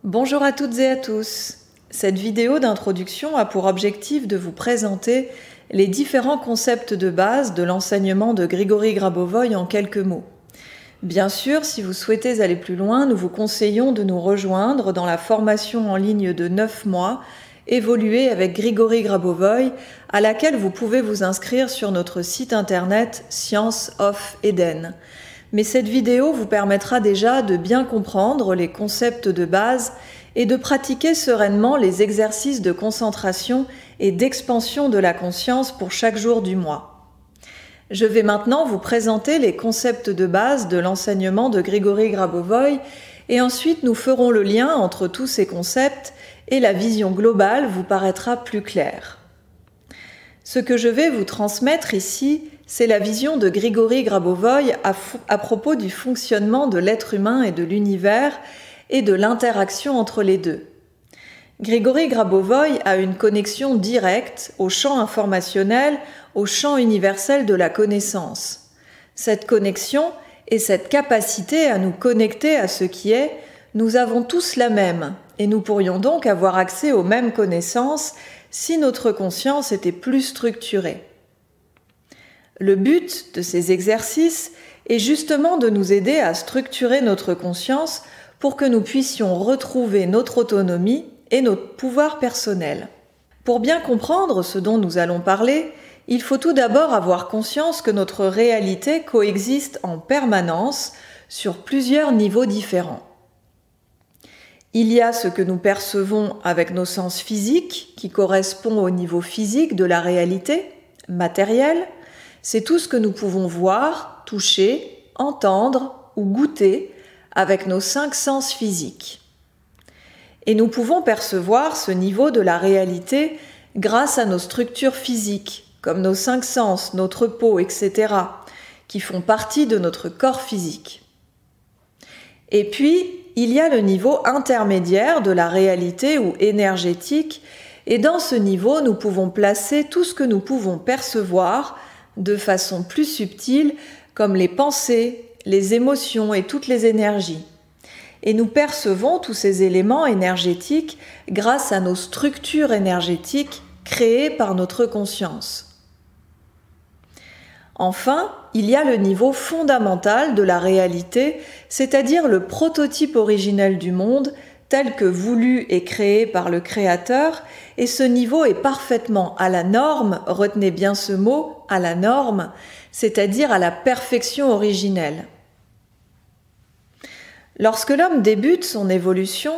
Bonjour à toutes et à tous. Cette vidéo d'introduction a pour objectif de vous présenter les différents concepts de base de l'enseignement de Grigory Grabovoï en quelques mots. Bien sûr, si vous souhaitez aller plus loin, nous vous conseillons de nous rejoindre dans la formation en ligne de 9 mois Évoluer avec Grigory Grabovoï, à laquelle vous pouvez vous inscrire sur notre site internet Science of Eden. Mais cette vidéo vous permettra déjà de bien comprendre les concepts de base et de pratiquer sereinement les exercices de concentration et d'expansion de la conscience pour chaque jour du mois. Je vais maintenant vous présenter les concepts de base de l'enseignement de Grigory Grabovoï et ensuite nous ferons le lien entre tous ces concepts et la vision globale vous paraîtra plus claire. Ce que je vais vous transmettre ici, c'est la vision de Grigory Grabovoï à propos du fonctionnement de l'être humain et de l'univers et de l'interaction entre les deux. Grigory Grabovoï a une connexion directe au champ informationnel, au champ universel de la connaissance. Cette connexion et cette capacité à nous connecter à ce qui est, nous avons tous la même, et nous pourrions donc avoir accès aux mêmes connaissances si notre conscience était plus structurée. Le but de ces exercices est justement de nous aider à structurer notre conscience pour que nous puissions retrouver notre autonomie et notre pouvoir personnel. Pour bien comprendre ce dont nous allons parler, il faut tout d'abord avoir conscience que notre réalité coexiste en permanence sur plusieurs niveaux différents. Il y a ce que nous percevons avec nos sens physiques, qui correspond au niveau physique de la réalité, matérielle. C'est tout ce que nous pouvons voir, toucher, entendre ou goûter avec nos 5 sens physiques. Et nous pouvons percevoir ce niveau de la réalité grâce à nos structures physiques, comme nos 5 sens, notre peau, etc., qui font partie de notre corps physique. Et puis, il y a le niveau intermédiaire de la réalité ou énergétique, et dans ce niveau, nous pouvons placer tout ce que nous pouvons percevoir de façon plus subtile, comme les pensées, les émotions et toutes les énergies. Et nous percevons tous ces éléments énergétiques grâce à nos structures énergétiques créées par notre conscience. Enfin, il y a le niveau fondamental de la réalité, c'est-à-dire le prototype originel du monde, tel que voulu et créé par le Créateur, et ce niveau est parfaitement à la norme, retenez bien ce mot, à la norme, c'est-à-dire à la perfection originelle. Lorsque l'homme débute son évolution,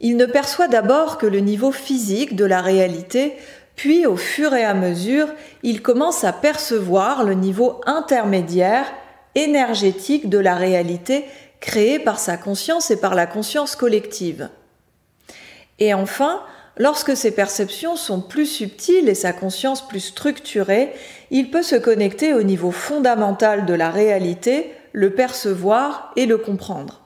il ne perçoit d'abord que le niveau physique de la réalité, puis au fur et à mesure, il commence à percevoir le niveau intermédiaire, énergétique de la réalité créée par sa conscience et par la conscience collective. Et enfin, lorsque ses perceptions sont plus subtiles et sa conscience plus structurée, il peut se connecter au niveau fondamental de la réalité, le percevoir et le comprendre.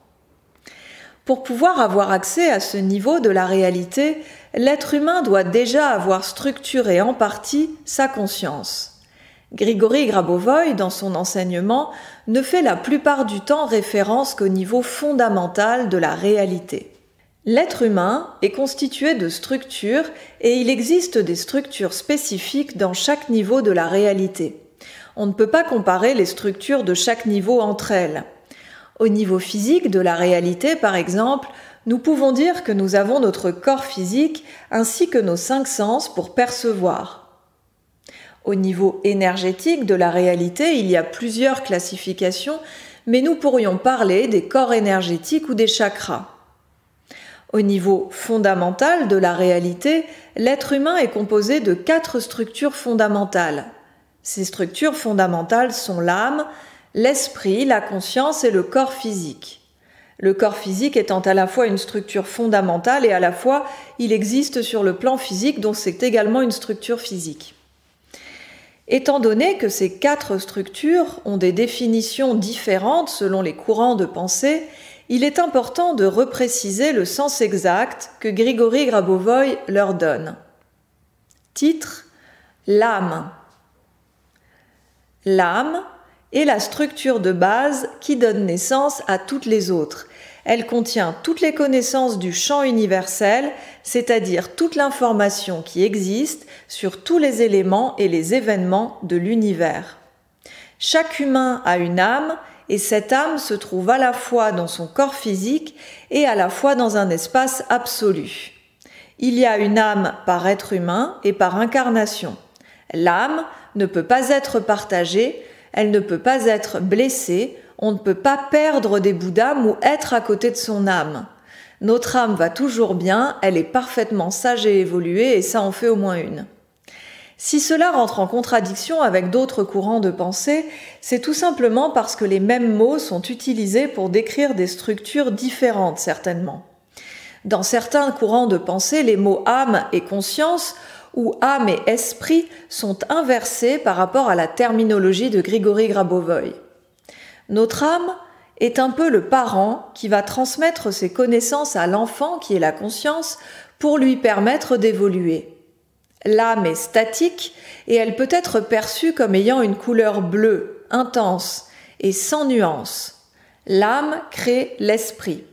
Pour pouvoir avoir accès à ce niveau de la réalité, l'être humain doit déjà avoir structuré en partie sa conscience. Grigory Grabovoï, dans son enseignement, ne fait la plupart du temps référence qu'au niveau fondamental de la réalité. L'être humain est constitué de structures et il existe des structures spécifiques dans chaque niveau de la réalité. On ne peut pas comparer les structures de chaque niveau entre elles. Au niveau physique de la réalité, par exemple, nous pouvons dire que nous avons notre corps physique ainsi que nos 5 sens pour percevoir. Au niveau énergétique de la réalité, il y a plusieurs classifications, mais nous pourrions parler des corps énergétiques ou des chakras. Au niveau fondamental de la réalité, l'être humain est composé de 4 structures fondamentales. Ces structures fondamentales sont l'âme, l'esprit, la conscience et le corps physique. Le corps physique étant à la fois une structure fondamentale et à la fois il existe sur le plan physique, donc c'est également une structure physique. Étant donné que ces 4 structures ont des définitions différentes selon les courants de pensée, il est important de repréciser le sens exact que Grigory Grabovoï leur donne. Titre : l'âme. L'âme est la structure de base qui donne naissance à toutes les autres. Elle contient toutes les connaissances du champ universel, c'est-à-dire toute l'information qui existe sur tous les éléments et les événements de l'univers. Chaque humain a une âme, et cette âme se trouve à la fois dans son corps physique et à la fois dans un espace absolu. Il y a une âme par être humain et par incarnation. L'âme ne peut pas être partagée, elle ne peut pas être blessée, on ne peut pas perdre des bouts d'âme ou être à côté de son âme. Notre âme va toujours bien, elle est parfaitement sage et évoluée, et ça en fait au moins une. Si cela rentre en contradiction avec d'autres courants de pensée, c'est tout simplement parce que les mêmes mots sont utilisés pour décrire des structures différentes certainement. Dans certains courants de pensée, les mots âme et conscience ou âme et esprit sont inversés par rapport à la terminologie de Grigory Grabovoï. Notre âme est un peu le parent qui va transmettre ses connaissances à l'enfant qui est la conscience pour lui permettre d'évoluer. L'âme est statique et elle peut être perçue comme ayant une couleur bleue, intense et sans nuance. L'âme crée l'esprit.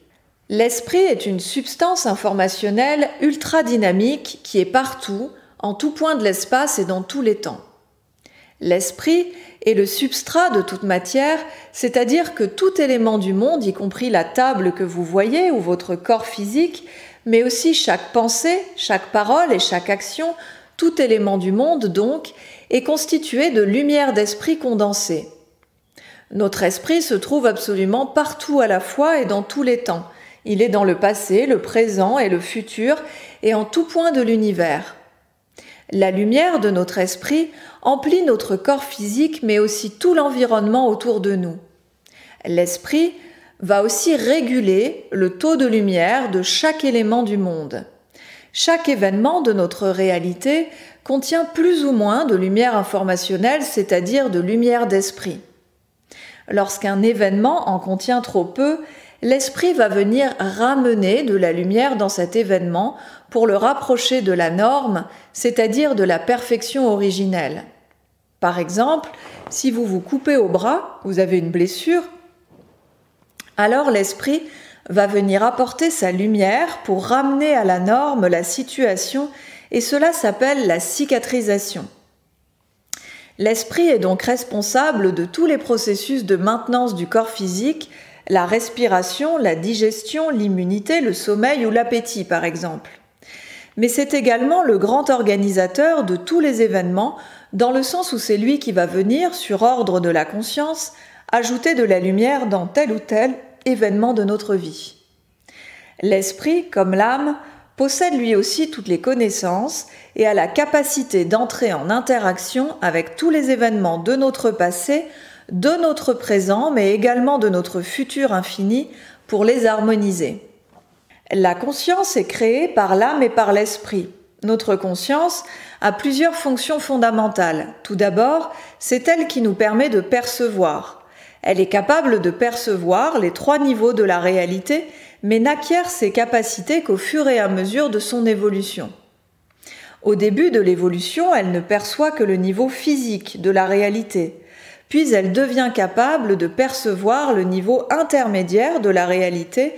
L'esprit est une substance informationnelle ultra dynamique qui est partout, en tout point de l'espace et dans tous les temps. L'esprit est le substrat de toute matière, c'est-à-dire que tout élément du monde, y compris la table que vous voyez ou votre corps physique, mais aussi chaque pensée, chaque parole et chaque action, tout élément du monde donc, est constitué de lumière d'esprit condensée. Notre esprit se trouve absolument partout à la fois et dans tous les temps. Il est dans le passé, le présent et le futur, et en tout point de l'univers. La lumière de notre esprit emplit notre corps physique, mais aussi tout l'environnement autour de nous. L'esprit va aussi réguler le taux de lumière de chaque élément du monde. Chaque événement de notre réalité contient plus ou moins de lumière informationnelle, c'est-à-dire de lumière d'esprit. Lorsqu'un événement en contient trop peu, l'esprit va venir ramener de la lumière dans cet événement pour le rapprocher de la norme, c'est-à-dire de la perfection originelle. Par exemple, si vous vous coupez au bras, vous avez une blessure, alors l'esprit va venir apporter sa lumière pour ramener à la norme la situation, et cela s'appelle la cicatrisation. L'esprit est donc responsable de tous les processus de maintenance du corps physique, la respiration, la digestion, l'immunité, le sommeil ou l'appétit par exemple. Mais c'est également le grand organisateur de tous les événements, dans le sens où c'est lui qui va venir, sur ordre de la conscience, ajouter de la lumière dans tel ou tel événement de notre vie. L'esprit, comme l'âme, possède lui aussi toutes les connaissances et a la capacité d'entrer en interaction avec tous les événements de notre passé, de notre présent, mais également de notre futur infini pour les harmoniser. La conscience est créée par l'âme et par l'esprit. Notre conscience a plusieurs fonctions fondamentales. Tout d'abord, c'est elle qui nous permet de percevoir. Elle est capable de percevoir les 3 niveaux de la réalité, mais n'acquiert ses capacités qu'au fur et à mesure de son évolution. Au début de l'évolution, elle ne perçoit que le niveau physique de la réalité. Puis elle devient capable de percevoir le niveau intermédiaire de la réalité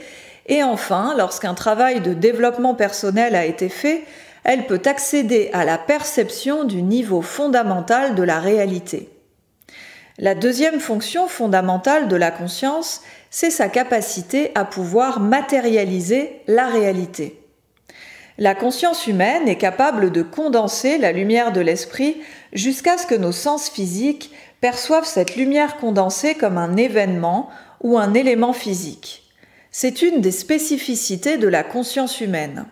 et enfin, lorsqu'un travail de développement personnel a été fait, elle peut accéder à la perception du niveau fondamental de la réalité. La deuxième fonction fondamentale de la conscience, c'est sa capacité à pouvoir matérialiser la réalité. La conscience humaine est capable de condenser la lumière de l'esprit jusqu'à ce que nos sens physiques perçoivent cette lumière condensée comme un événement ou un élément physique. C'est une des spécificités de la conscience humaine.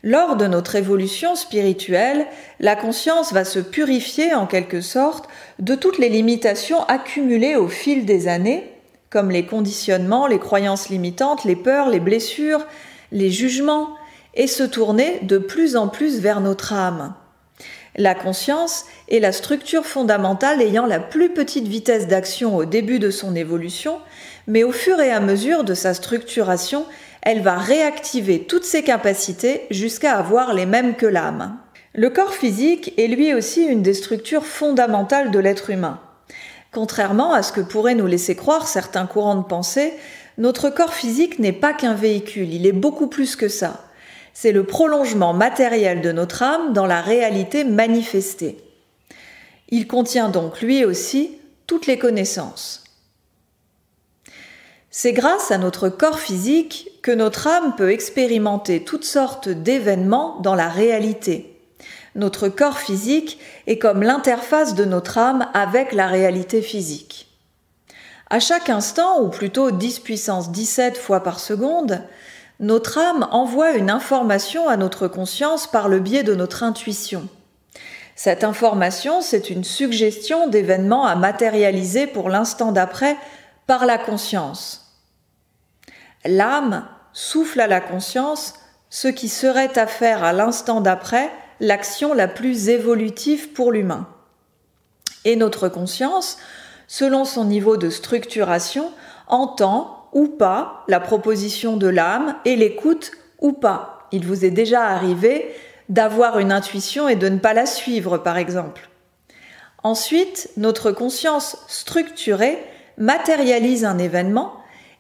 Lors de notre évolution spirituelle, la conscience va se purifier en quelque sorte de toutes les limitations accumulées au fil des années, comme les conditionnements, les croyances limitantes, les peurs, les blessures, les jugements, et se tourner de plus en plus vers notre âme. La conscience est la structure fondamentale ayant la plus petite vitesse d'action au début de son évolution, mais au fur et à mesure de sa structuration, elle va réactiver toutes ses capacités jusqu'à avoir les mêmes que l'âme. Le corps physique est lui aussi une des structures fondamentales de l'être humain. Contrairement à ce que pourraient nous laisser croire certains courants de pensée, Notre corps physique n'est pas qu'un véhicule, il est beaucoup plus que ça. C'est le prolongement matériel de notre âme dans la réalité manifestée. Il contient donc lui aussi toutes les connaissances. C'est grâce à notre corps physique que notre âme peut expérimenter toutes sortes d'événements dans la réalité. Notre corps physique est comme l'interface de notre âme avec la réalité physique. À chaque instant, ou plutôt 10 puissance 17 fois par seconde, notre âme envoie une information à notre conscience par le biais de notre intuition. Cette information, c'est une suggestion d'événements à matérialiser pour l'instant d'après par la conscience. L'âme souffle à la conscience ce qui serait à faire à l'instant d'après, l'action la plus évolutive pour l'humain. Et notre conscience, selon son niveau de structuration, entend ou pas la proposition de l'âme et l'écoute ou pas. Il vous est déjà arrivé d'avoir une intuition et de ne pas la suivre, par exemple. Ensuite, notre conscience structurée matérialise un événement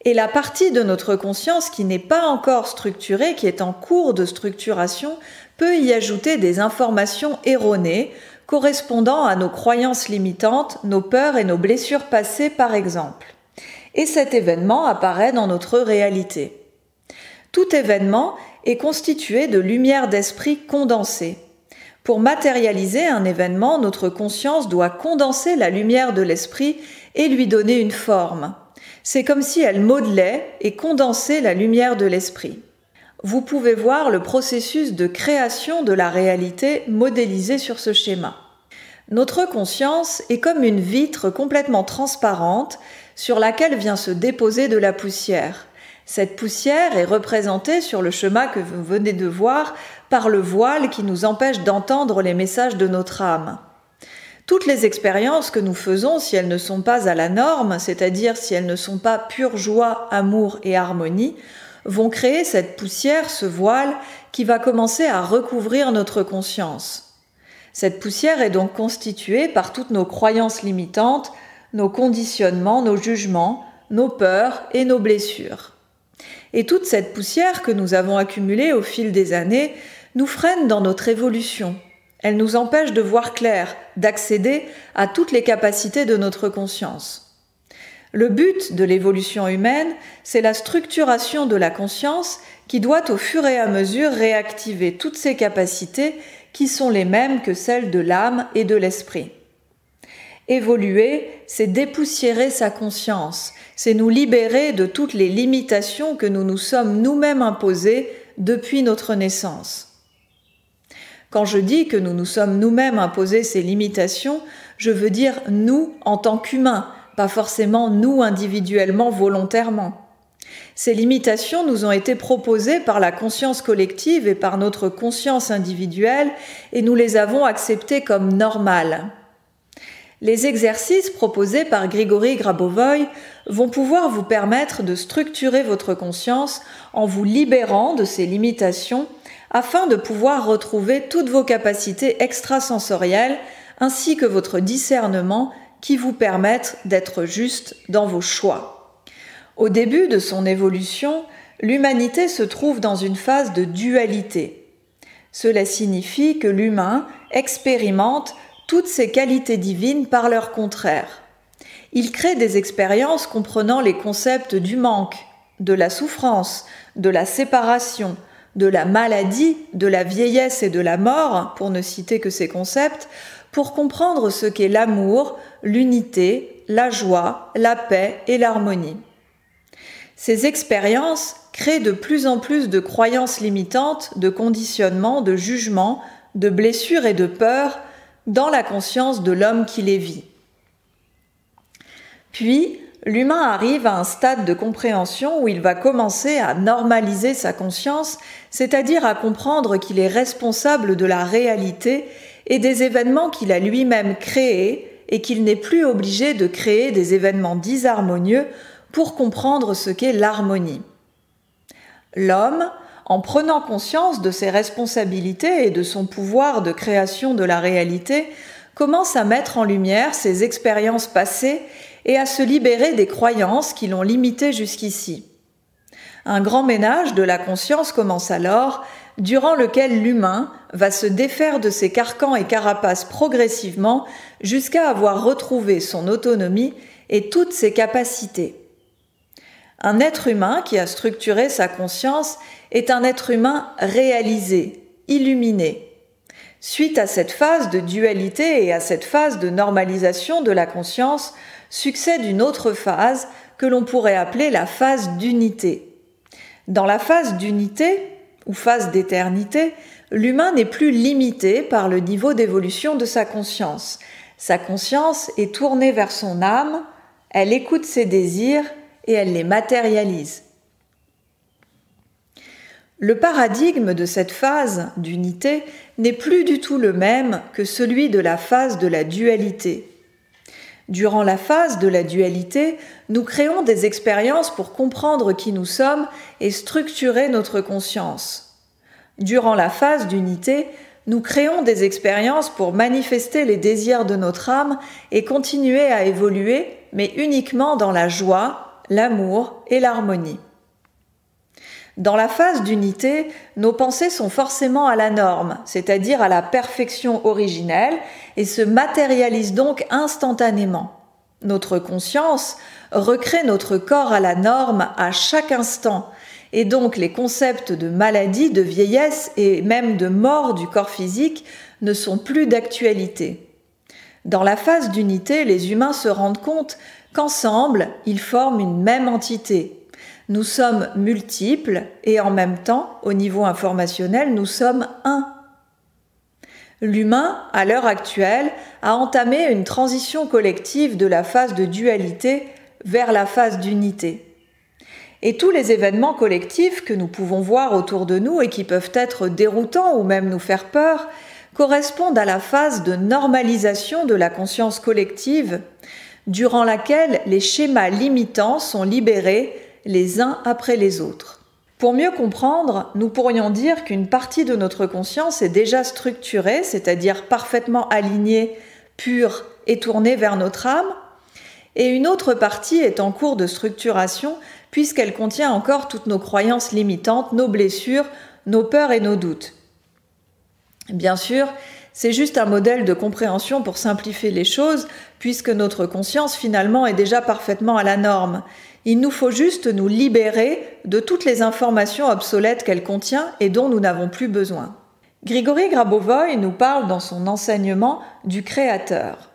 et la partie de notre conscience qui n'est pas encore structurée, qui est en cours de structuration, peut y ajouter des informations erronées correspondant à nos croyances limitantes, nos peurs et nos blessures passées, par exemple. Et cet événement apparaît dans notre réalité. Tout événement est constitué de lumière d'esprit condensée. Pour matérialiser un événement, notre conscience doit condenser la lumière de l'esprit et lui donner une forme. C'est comme si elle modelait et condensait la lumière de l'esprit. Vous pouvez voir le processus de création de la réalité modélisé sur ce schéma. Notre conscience est comme une vitre complètement transparente sur laquelle vient se déposer de la poussière. Cette poussière est représentée sur le schéma que vous venez de voir par le voile qui nous empêche d'entendre les messages de notre âme. Toutes les expériences que nous faisons, si elles ne sont pas à la norme, c'est-à-dire si elles ne sont pas pure joie, amour et harmonie, vont créer cette poussière, ce voile, qui va commencer à recouvrir notre conscience. Cette poussière est donc constituée par toutes nos croyances limitantes, nos conditionnements, nos jugements, nos peurs et nos blessures. Et toute cette poussière que nous avons accumulée au fil des années nous freine dans notre évolution. Elle nous empêche de voir clair, d'accéder à toutes les capacités de notre conscience. Le but de l'évolution humaine, c'est la structuration de la conscience qui doit au fur et à mesure réactiver toutes ces capacités qui sont les mêmes que celles de l'âme et de l'esprit. Évoluer, c'est dépoussiérer sa conscience, c'est nous libérer de toutes les limitations que nous nous sommes nous-mêmes imposées depuis notre naissance. Quand je dis que nous nous sommes nous-mêmes imposés ces limitations, je veux dire nous en tant qu'humains, pas forcément nous individuellement, volontairement. Ces limitations nous ont été proposées par la conscience collective et par notre conscience individuelle et nous les avons acceptées comme normales. Les exercices proposés par Grigory Grabovoy vont pouvoir vous permettre de structurer votre conscience en vous libérant de ces limitations afin de pouvoir retrouver toutes vos capacités extrasensorielles ainsi que votre discernement qui vous permettent d'être juste dans vos choix. Au début de son évolution, l'humanité se trouve dans une phase de dualité. Cela signifie que l'humain expérimente toutes ces qualités divines par leur contraire. Il crée des expériences comprenant les concepts du manque, de la souffrance, de la séparation, de la maladie, de la vieillesse et de la mort, pour ne citer que ces concepts, pour comprendre ce qu'est l'amour, l'unité, la joie, la paix et l'harmonie. Ces expériences créent de plus en plus de croyances limitantes, de conditionnements, de jugements, de blessures et de peurs dans la conscience de l'homme qui les vit. Puis, l'humain arrive à un stade de compréhension où il va commencer à normaliser sa conscience, c'est-à-dire à comprendre qu'il est responsable de la réalité et des événements qu'il a lui-même créés et qu'il n'est plus obligé de créer des événements disharmonieux pour comprendre ce qu'est l'harmonie. L'homme, en prenant conscience de ses responsabilités et de son pouvoir de création de la réalité, commence à mettre en lumière ses expériences passées et à se libérer des croyances qui l'ont limité jusqu'ici. Un grand ménage de la conscience commence alors, durant lequel l'humain va se défaire de ses carcans et carapaces progressivement jusqu'à avoir retrouvé son autonomie et toutes ses capacités. Un être humain qui a structuré sa conscience est un être humain réalisé, illuminé. Suite à cette phase de dualité et à cette phase de normalisation de la conscience, succède une autre phase que l'on pourrait appeler la phase d'unité. Dans la phase d'unité, ou phase d'éternité, l'humain n'est plus limité par le niveau d'évolution de sa conscience. Sa conscience est tournée vers son âme, elle écoute ses désirs et elle les matérialise. Le paradigme de cette phase d'unité n'est plus du tout le même que celui de la phase de la dualité. Durant la phase de la dualité, nous créons des expériences pour comprendre qui nous sommes et structurer notre conscience. Durant la phase d'unité, nous créons des expériences pour manifester les désirs de notre âme et continuer à évoluer, mais uniquement dans la joie, l'amour et l'harmonie. Dans la phase d'unité, nos pensées sont forcément à la norme, c'est-à-dire à la perfection originelle, et se matérialisent donc instantanément. Notre conscience recrée notre corps à la norme à chaque instant, et donc les concepts de maladie, de vieillesse et même de mort du corps physique ne sont plus d'actualité. Dans la phase d'unité, les humains se rendent compte qu'ensemble, ils forment une même entité. Nous sommes multiples et en même temps, au niveau informationnel, nous sommes un. L'humain, à l'heure actuelle, a entamé une transition collective de la phase de dualité vers la phase d'unité. Et tous les événements collectifs que nous pouvons voir autour de nous et qui peuvent être déroutants ou même nous faire peur, correspondent à la phase de normalisation de la conscience collective, durant laquelle les schémas limitants sont libérés les uns après les autres. Pour mieux comprendre, nous pourrions dire qu'une partie de notre conscience est déjà structurée, c'est-à-dire parfaitement alignée, pure et tournée vers notre âme, et une autre partie est en cours de structuration puisqu'elle contient encore toutes nos croyances limitantes, nos blessures, nos peurs et nos doutes. Bien sûr, c'est juste un modèle de compréhension pour simplifier les choses, puisque notre conscience finalement est déjà parfaitement à la norme. Il nous faut juste nous libérer de toutes les informations obsolètes qu'elle contient et dont nous n'avons plus besoin. Grigory Grabovoy nous parle dans son enseignement du Créateur.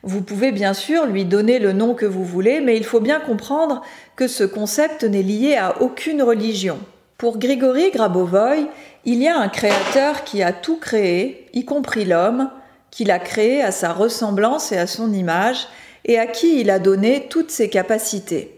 Vous pouvez bien sûr lui donner le nom que vous voulez, mais il faut bien comprendre que ce concept n'est lié à aucune religion. Pour Grigory Grabovoy, il y a un créateur qui a tout créé, y compris l'homme, qu'il a créé à sa ressemblance et à son image, et à qui il a donné toutes ses capacités.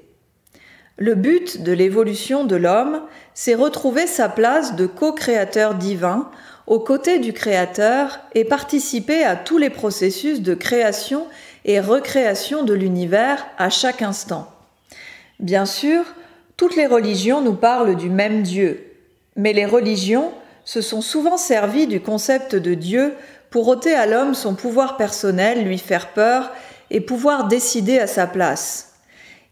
Le but de l'évolution de l'homme, c'est retrouver sa place de co-créateur divin aux côtés du Créateur et participer à tous les processus de création et recréation de l'univers à chaque instant. Bien sûr, toutes les religions nous parlent du même Dieu, mais les religions se sont souvent servies du concept de Dieu pour ôter à l'homme son pouvoir personnel, lui faire peur et pouvoir décider à sa place.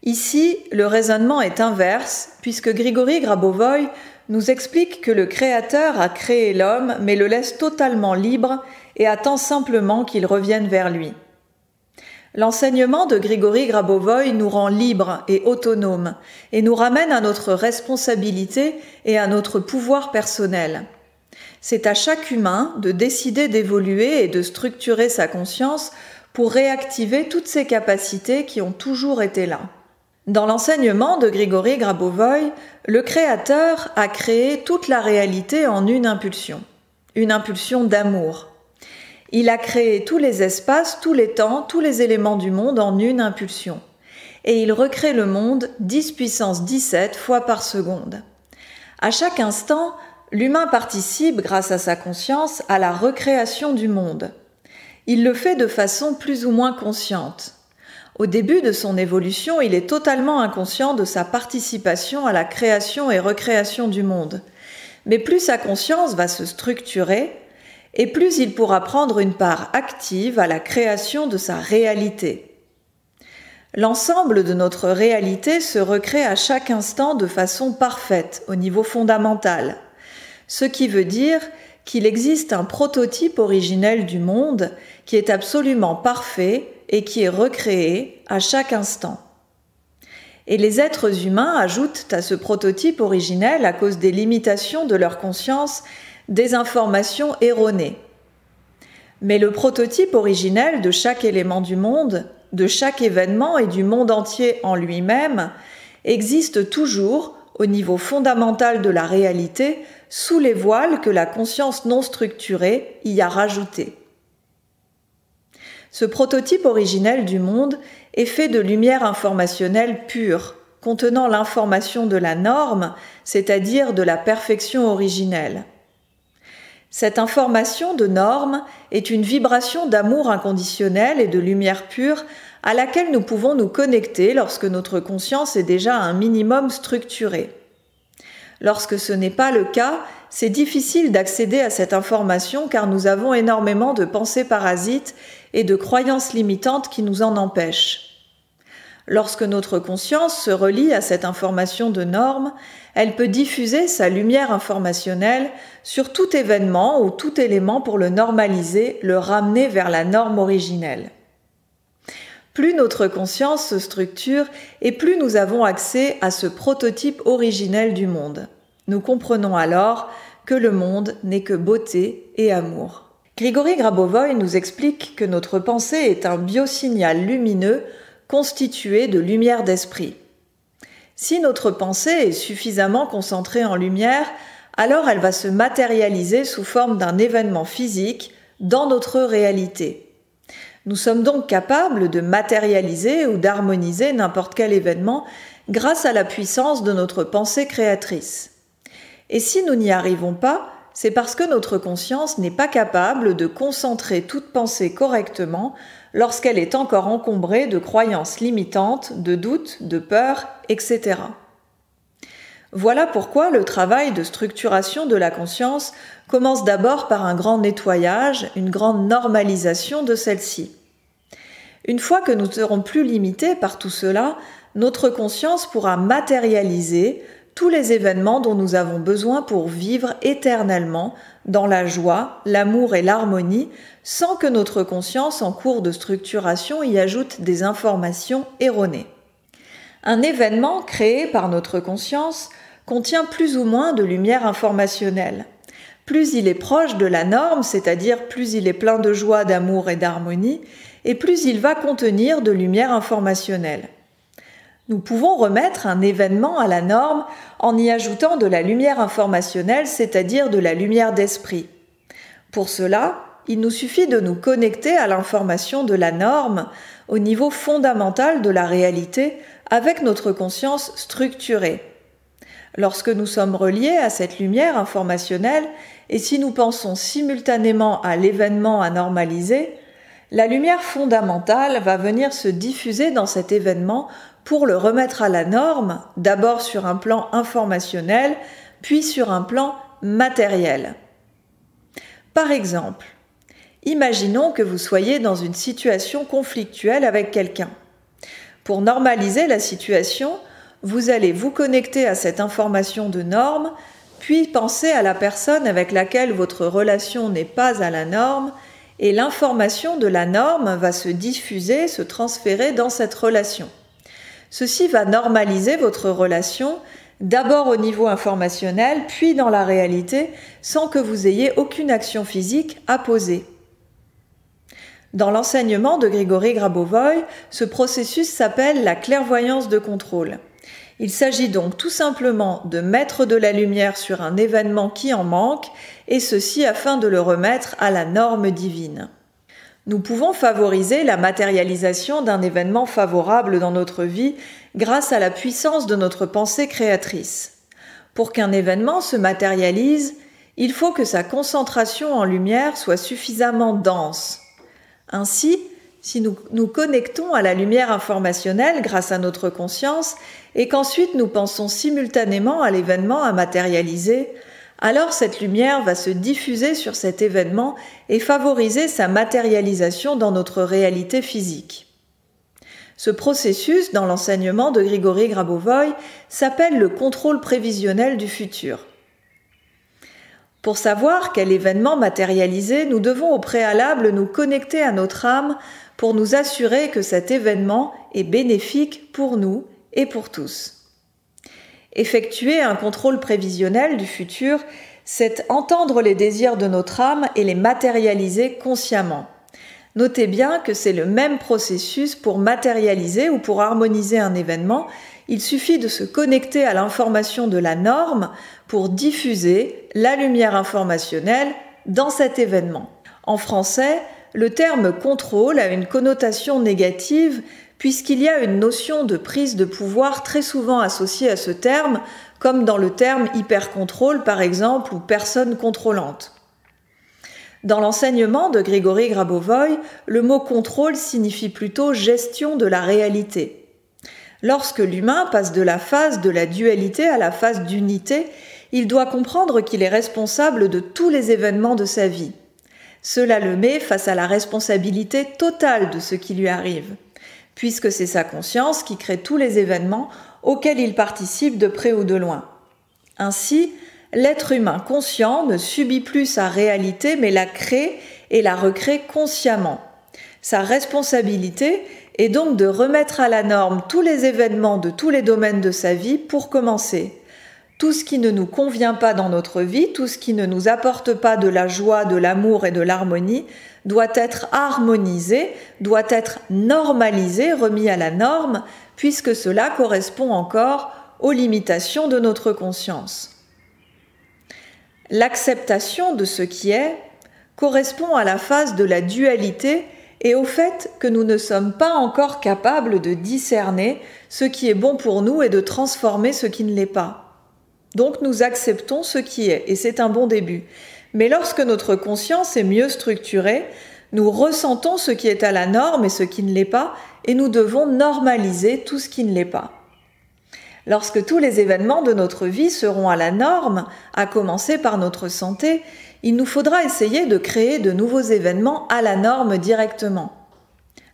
Ici, le raisonnement est inverse, puisque Grigory Grabovoy nous explique que le Créateur a créé l'homme, mais le laisse totalement libre et attend simplement qu'il revienne vers lui. L'enseignement de Grigory Grabovoy nous rend libres et autonomes, et nous ramène à notre responsabilité et à notre pouvoir personnel. C'est à chaque humain de décider d'évoluer et de structurer sa conscience pour réactiver toutes ses capacités qui ont toujours été là. Dans l'enseignement de Grigory Grabovoy, le Créateur a créé toute la réalité en une impulsion d'amour. Il a créé tous les espaces, tous les temps, tous les éléments du monde en une impulsion. Et il recrée le monde 10 puissance 17 fois par seconde. À chaque instant, l'humain participe, grâce à sa conscience, à la recréation du monde. Il le fait de façon plus ou moins consciente. Au début de son évolution, il est totalement inconscient de sa participation à la création et recréation du monde. Mais plus sa conscience va se structurer, et plus il pourra prendre une part active à la création de sa réalité. L'ensemble de notre réalité se recrée à chaque instant de façon parfaite, au niveau fondamental. Ce qui veut dire qu'il existe un prototype originel du monde qui est absolument parfait et qui est recréé à chaque instant. Et les êtres humains ajoutent à ce prototype originel, à cause des limitations de leur conscience, des informations erronées. Mais le prototype originel de chaque élément du monde, de chaque événement et du monde entier en lui-même, existe toujours au niveau fondamental de la réalité, sous les voiles que la conscience non structurée y a rajoutés. Ce prototype originel du monde est fait de lumière informationnelle pure, contenant l'information de la norme, c'est-à-dire de la perfection originelle. Cette information de norme est une vibration d'amour inconditionnel et de lumière pure à laquelle nous pouvons nous connecter lorsque notre conscience est déjà un minimum structurée. Lorsque ce n'est pas le cas, c'est difficile d'accéder à cette information car nous avons énormément de pensées parasites et de croyances limitantes qui nous en empêchent. Lorsque notre conscience se relie à cette information de norme, elle peut diffuser sa lumière informationnelle sur tout événement ou tout élément pour le normaliser, le ramener vers la norme originelle. Plus notre conscience se structure et plus nous avons accès à ce prototype originel du monde. Nous comprenons alors que le monde n'est que beauté et amour. Grigory Grabovoï nous explique que notre pensée est un biosignal lumineux constituée de lumière d'esprit. Si notre pensée est suffisamment concentrée en lumière, alors elle va se matérialiser sous forme d'un événement physique dans notre réalité. Nous sommes donc capables de matérialiser ou d'harmoniser n'importe quel événement grâce à la puissance de notre pensée créatrice. Et si nous n'y arrivons pas, c'est parce que notre conscience n'est pas capable de concentrer toute pensée correctement lorsqu'elle est encore encombrée de croyances limitantes, de doutes, de peurs, etc. Voilà pourquoi le travail de structuration de la conscience commence d'abord par un grand nettoyage, une grande normalisation de celle-ci. Une fois que nous serons plus limités par tout cela, notre conscience pourra matérialiser tous les événements dont nous avons besoin pour vivre éternellement dans la joie, l'amour et l'harmonie, sans que notre conscience en cours de structuration y ajoute des informations erronées. Un événement créé par notre conscience contient plus ou moins de lumière informationnelle. Plus il est proche de la norme, c'est-à-dire plus il est plein de joie, d'amour et d'harmonie, et plus il va contenir de lumière informationnelle. Nous pouvons remettre un événement à la norme en y ajoutant de la lumière informationnelle, c'est-à-dire de la lumière d'esprit. Pour cela, il nous suffit de nous connecter à l'information de la norme au niveau fondamental de la réalité avec notre conscience structurée. Lorsque nous sommes reliés à cette lumière informationnelle et si nous pensons simultanément à l'événement à normaliser, la lumière fondamentale va venir se diffuser dans cet événement pour le remettre à la norme, d'abord sur un plan informationnel, puis sur un plan matériel. Par exemple, imaginons que vous soyez dans une situation conflictuelle avec quelqu'un. Pour normaliser la situation, vous allez vous connecter à cette information de norme, puis penser à la personne avec laquelle votre relation n'est pas à la norme, et l'information de la norme va se diffuser, se transférer dans cette relation. Ceci va normaliser votre relation, d'abord au niveau informationnel, puis dans la réalité, sans que vous ayez aucune action physique à poser. Dans l'enseignement de Grigory Grabovoï, ce processus s'appelle la clairvoyance de contrôle. Il s'agit donc tout simplement de mettre de la lumière sur un événement qui en manque, et ceci afin de le remettre à la norme divine. Nous pouvons favoriser la matérialisation d'un événement favorable dans notre vie grâce à la puissance de notre pensée créatrice. Pour qu'un événement se matérialise, il faut que sa concentration en lumière soit suffisamment dense. Ainsi, si nous nous connectons à la lumière informationnelle grâce à notre conscience et qu'ensuite nous pensons simultanément à l'événement à matérialiser, alors cette lumière va se diffuser sur cet événement et favoriser sa matérialisation dans notre réalité physique. Ce processus, dans l'enseignement de Grigory Grabovoï, s'appelle le contrôle prévisionnel du futur. Pour savoir quel événement matérialiser, nous devons au préalable nous connecter à notre âme pour nous assurer que cet événement est bénéfique pour nous et pour tous. Effectuer un contrôle prévisionnel du futur, c'est entendre les désirs de notre âme et les matérialiser consciemment. Notez bien que c'est le même processus pour matérialiser ou pour harmoniser un événement. Il suffit de se connecter à l'information de la norme pour diffuser la lumière informationnelle dans cet événement. En français, le terme contrôle a une connotation négative puisqu'il y a une notion de prise de pouvoir très souvent associée à ce terme, comme dans le terme hypercontrôle par exemple ou personne contrôlante. Dans l'enseignement de Grigory Grabovoï, le mot contrôle signifie plutôt gestion de la réalité. Lorsque l'humain passe de la phase de la dualité à la phase d'unité, il doit comprendre qu'il est responsable de tous les événements de sa vie. Cela le met face à la responsabilité totale de ce qui lui arrive, puisque c'est sa conscience qui crée tous les événements auxquels il participe de près ou de loin. Ainsi, l'être humain conscient ne subit plus sa réalité, mais la crée et la recrée consciemment. Sa responsabilité est donc de remettre à la norme tous les événements de tous les domaines de sa vie pour commencer. Tout ce qui ne nous convient pas dans notre vie, tout ce qui ne nous apporte pas de la joie, de l'amour et de l'harmonie, doit être harmonisé, doit être normalisé, remis à la norme, puisque cela correspond encore aux limitations de notre conscience. L'acceptation de ce qui est correspond à la phase de la dualité et au fait que nous ne sommes pas encore capables de discerner ce qui est bon pour nous et de transformer ce qui ne l'est pas. Donc nous acceptons ce qui est et c'est un bon début. Mais lorsque notre conscience est mieux structurée, nous ressentons ce qui est à la norme et ce qui ne l'est pas et nous devons normaliser tout ce qui ne l'est pas. Lorsque tous les événements de notre vie seront à la norme, à commencer par notre santé, il nous faudra essayer de créer de nouveaux événements à la norme directement.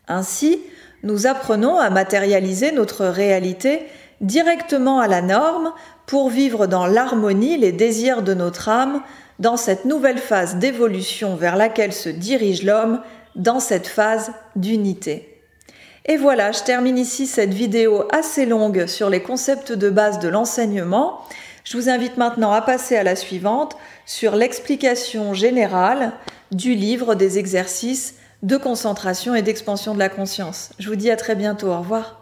Ainsi, nous apprenons à matérialiser notre réalité directement à la norme pour vivre dans l'harmonie les désirs de notre âme dans cette nouvelle phase d'évolution vers laquelle se dirige l'homme, dans cette phase d'unité. Et voilà, je termine ici cette vidéo assez longue sur les concepts de base de l'enseignement. Je vous invite maintenant à passer à la suivante sur l'explication générale du livre des exercices de concentration et d'expansion de la conscience. Je vous dis à très bientôt, au revoir.